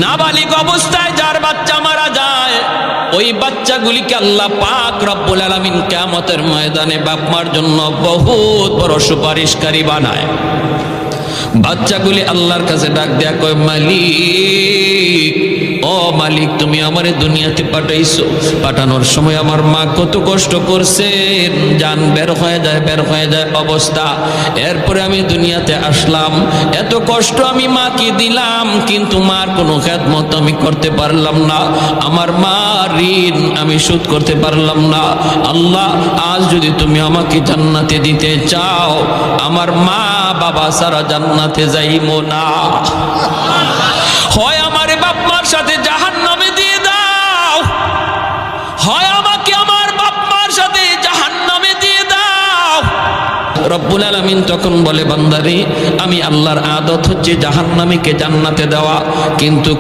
নাবালিগ অবস্থায় যার বাচ্চা মারা যায়, ওই বাচ্চাগুলিকে আল্লাহ পাক রব্বুল আলামিন কিয়ামতের ময়দানে বাপ মার জন্য বহুত বড় সুপারিশকারী বানায়। বাচ্চাগুলি আল্লাহর কাছে ডাক দেয়া কয়, মালিক, ও মালিক, তুমি আমারে দুনিয়াতে পাঠাইছো, পাঠানোর সময় আমার মা কত কষ্ট করছেন, জান বের হয়ে যায় অবস্থা। এরপরে আমি দুনিয়াতে আসলাম, এত কষ্ট আমি মাকে দিলাম, কিন্তু মার কোনো খেদমত আমি করতে পারলাম না, আমার মা ঋণ আমি শোধ করতে পারলাম না। আল্লাহ, আজ যদি তুমি আমাকে জান্নাতে দিতে চাও, আমার মা বাবা সারা জান্নাতে যাইবো না, হয় আমার বাপ মার সাথে জাহান্নামে দিয়ে দাও, হয় আমাকে আমার বাপ মার সাথে জাহান্নামে দিয়ে দাও। রব্বুল আলামিন তখন বলে, বান্দারে, আমি আল্লাহর আদত হচ্ছে জাহান্নামীকে জান্নাতে দেওয়া, কিন্তু